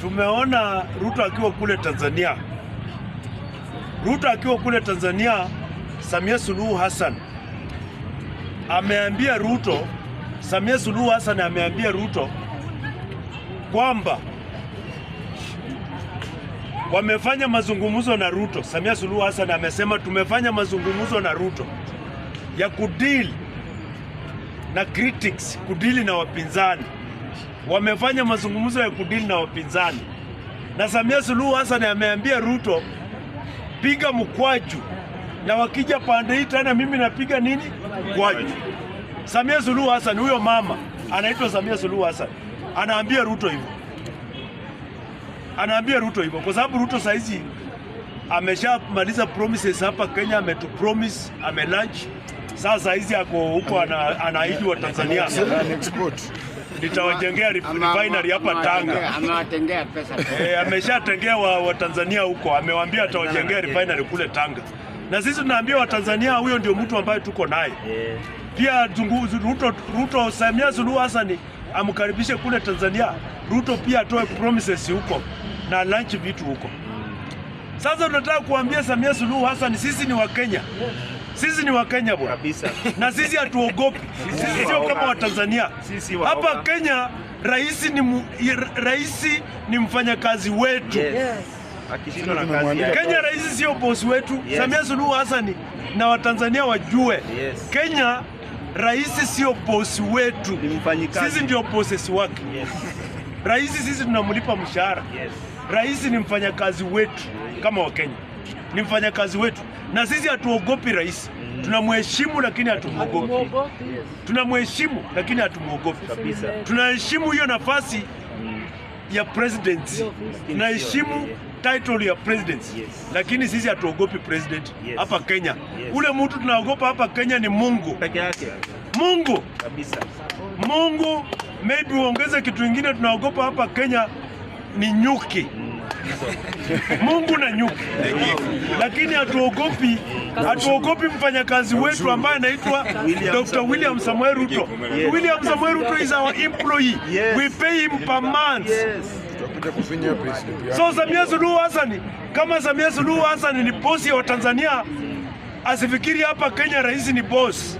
Tumeona Ruto akiwa kule Tanzania. Samia Suluhu Hassan ameambia Ruto kwamba wamefanya mazungumzo na Ruto. Samia Suluhu Hassan amesema tumefanya mazungumzo na Ruto ya kudeal na critics, kudeal na wapinzani. Wamefanya mazungumzo ya kudeal na wapinzani. Na Samia Suluhu Hassan ameambia Ruto piga mkwaju, na wakija pande hii tena mimi napiga nini? Mkwaju. Samia Suluhu Hassan, huyo mama anaitwa Samia Suluhu Hassan, anaambia Ruto hivyo. Kwa sababu Ruto saizi ameshamaliza promises hapa Kenya, ametupromise, amelunch. Sasa hizi ako huko anaahidi wa Tanzania nitawajengea refinery hapa Tanga. Amewatengea pesa. Ameshatengea wa Tanzania huko, amewaambia atawajengea refinery kule Tanga. Na sisi tunaambia wa Tanzania huyo ndio mtu ambaye tuko naye. Pia Ruto Samia Suluhu Hassan amkaribishe kule Tanzania. Ruto pia atoe promises huko na launch vitu huko. Sasa tunataka kuambia Samia Suluhu Hassan, sisi ni Wakenya. Sisi ni Wakenya bwana. Kabisa. Na sisi hatuogopi. Sisi sio kama wa Tanzania. Hapa Kenya rais ni mfanyakazi wetu. Akishindwa na kazi yake. Kenya rais sio boss wetu. Samia Suluhu Hassan na Watanzania wajue. Kenya rais sio boss wetu. Sisi ndio bosses wake. Rais sisi tunamlipa mshahara. Rais ni mfanyakazi wetu kama Wakenya. Ni mfanyakazi wetu. Na sisi hatuogopi rais. Tunamheshimu lakini hatumuogopi. Tunamheshimu lakini hatumuogopi kabisa. Tunaheshimu hiyo nafasi ya presidency. Tunaheshimu title ya presidency. Lakini sisi hatuogopi president hapa Kenya. Ule mtu tunaogopa hapa Kenya ni Mungu peke yake. Mungu kabisa. Mungu, maybe uongeze kitu kingine tunaogopa hapa Kenya ni nyuki. Mungu na nyuki. Lakini hatuogopi mfanyakazi wetu ambaye anaitwa Dr. William Samoei Ruto. William Samoei Ruto is our employee. We pay him per month. So Samia Suluhu Hassan, kama Samia Suluhu Hassan ni boss ya Tanzania, asifikiri hapa Kenya rais ni boss.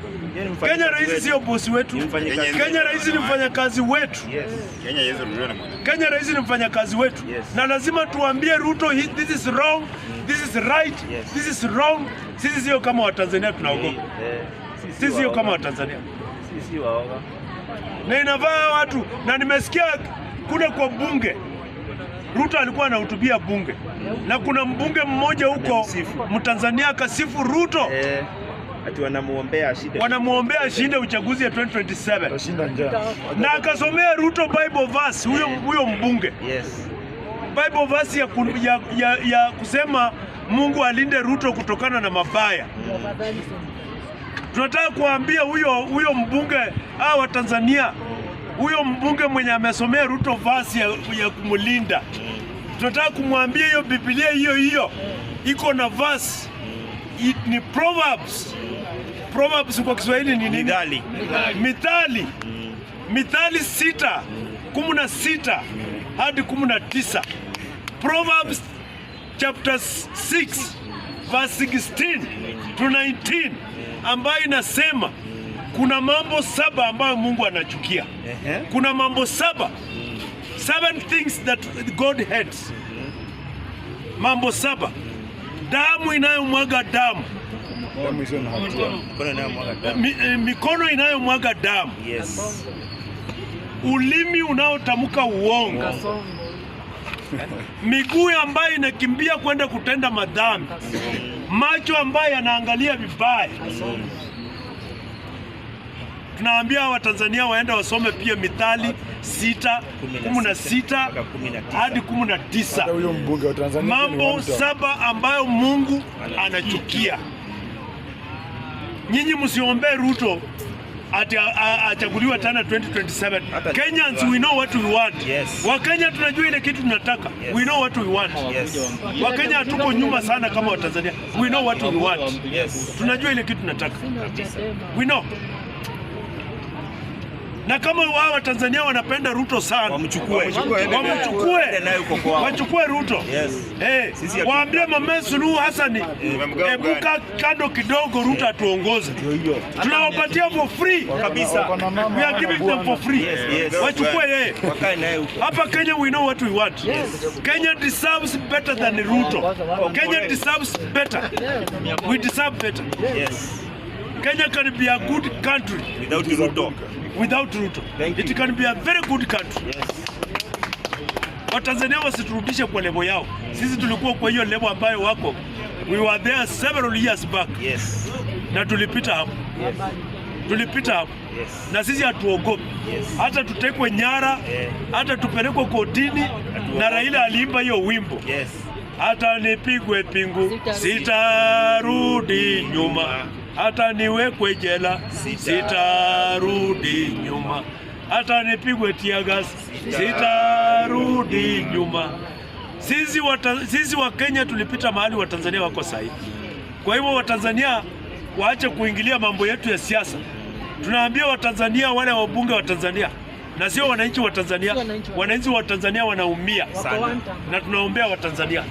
Kenya rais sio boss wetu. Kenya rais ni mfanyakazi wetu. Kenya rais ni mfanyakazi wetu. Na lazima tuambie Ruto, this is wrong, this is right, this is wrong. Sisi sio kama wa Tanzania tunaogopa. Sisi sio kama wa Tanzania. Sisi waoga. Na inavaa watu, na nimesikia kule kwa bunge Ruto alikuwa anahutubia bunge. Na kuna mbunge mmoja huko Mtanzania akasifu Ruto. Ati wanamuombea ashinde uchaguzi ya 2027. Na akasomea Ruto Bible verse huyo mbunge. Bible verse ya kusema Mungu alinde Ruto kutokana na mabaya. Tunataka kuambia huyo mbunge wa Tanzania, huyo mbunge mwenye amesomea Ruto verse ya kumulinda. Tunataka kumwambia hiyo Biblia hiyo iko na verse ni Proverbs. Proverbs kwa Kiswahili ni nini? Mithali 6:16 hadi 19. Proverbs chapter 6 verse 16 to 19 ambayo inasema kuna mambo 7 ambayo Mungu anachukia. Kuna mambo 7 things that God hates. Mambo 7. Damu inayomwaga damu. Mikono inayomwaga damu. Ulimi unaotamka uongo. Miguu ambayo inakimbia kwenda kutenda madhambi. Macho ambayo yanaangalia vibaya. Tunaambia Watanzania waende wasome pia Mithali 6:16 hadi 19. Mambo 7 ambayo Mungu anachukia. Nyinyi msiombee Ruto achaguliwa tena 2027. Kenyans, we know what we want. Wakenya tunajua ile kitu tunataka. We know what we want. Wakenya hatuko nyuma sana kama Watanzania. We know what we want. Tunajua ile kitu tunataka. We know. Na kama wao Watanzania wanapenda Ruto sana, wachukue Ruto. Waambie Mama Suluhu Hassan, ebuka kando kidogo, Ruto atuongoze. Tunawapatia for free kabisa. We are giving them for free. Wachukue yeye. Hapa Kenya we know what we want. Kenya deserves better than Ruto. Kenya deserves better. We deserve better. Kenya can be a good country without Ruto. It can be a very good country. Watanzania wasiturudishe kwa level yao. Sisi tulikuwa kwa hiyo level ambayo wako. We were there several years back. Na tulipita hapo. Na sisi hatuogopi. Hata tutekwe nyara, hata tupelekwe kotini, na Raila aliimba hiyo wimbo. Hata nipigwe pingu, sitarudi nyuma. Hata niwekwe jela, sitarudi nyuma. Hata nipigwe tiagas, sitarudi nyuma. Sisi wa Kenya tulipita mahali Watanzania wako sahihi. Kwa hivyo Watanzania waache kuingilia mambo yetu ya siasa. Tunaambia Watanzania, wale wabunge wa Tanzania, na sio wananchi wa Tanzania. Wananchi wa Tanzania wanaumia sana, na tunaombea Watanzania.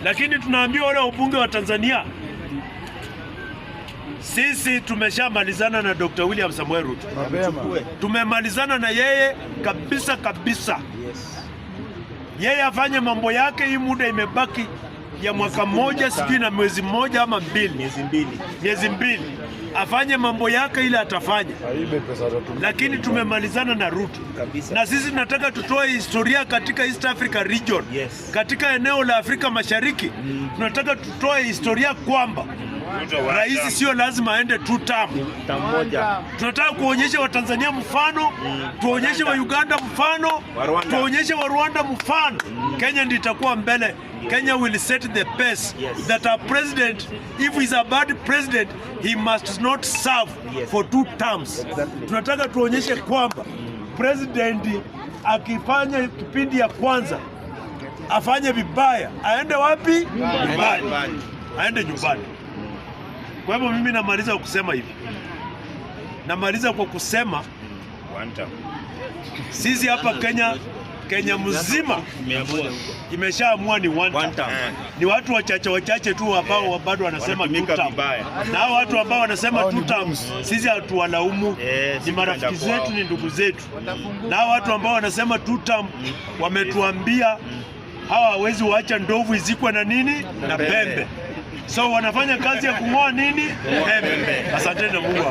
Lakini tunaambia wale wabunge wa Tanzania, sisi tumeshamalizana na Dr. William Samoei Ruto. Tumemalizana na yeye kabisa. Yeye afanye mambo yake. Hii muda imebaki ya mwaka mmoja, sijui na mwezi mmoja ama miezi mbili. Afanye mambo yake ile atafanya. Lakini tumemalizana na Ruto. Na sisi tunataka tutoe historia katika East Africa region. Katika eneo la Afrika Mashariki. Tunataka tutoe historia kwamba rais sio lazima aende 2 term. Tunataka kuonyesha Watanzania mfano, tuonyeshe wa Uganda mfano, tuonyeshe wa Rwanda mfano. Kenya ndiyo itakuwa mbele. Kenya will set the pace that our president, if he is a bad president, he must not serve for 2 terms. Tunataka tuonyeshe kwamba president akifanya kipindi ya kwanza afanye vibaya, aende wapi? Nyumbani. Aende nyumbani. Kwa hivyo mimi namaliza kusema hivi. Namaliza kwa kusema sisi hapa Kenya mzima imeshaamua ni one term. Ni watu wachache tu ambao bado wanasema 2 term. Na hao watu ambao wanasema 2 term sisi hatuwalaumu. Ni marafiki zetu, ni ndugu zetu. Na hao watu ambao wanasema 2 term wametuambia hawa hawezi waacha ndovu izikwe na nini? Na pembe. So wanafanya kazi ya kung'oa nini? Pembe. Asante na Mungu.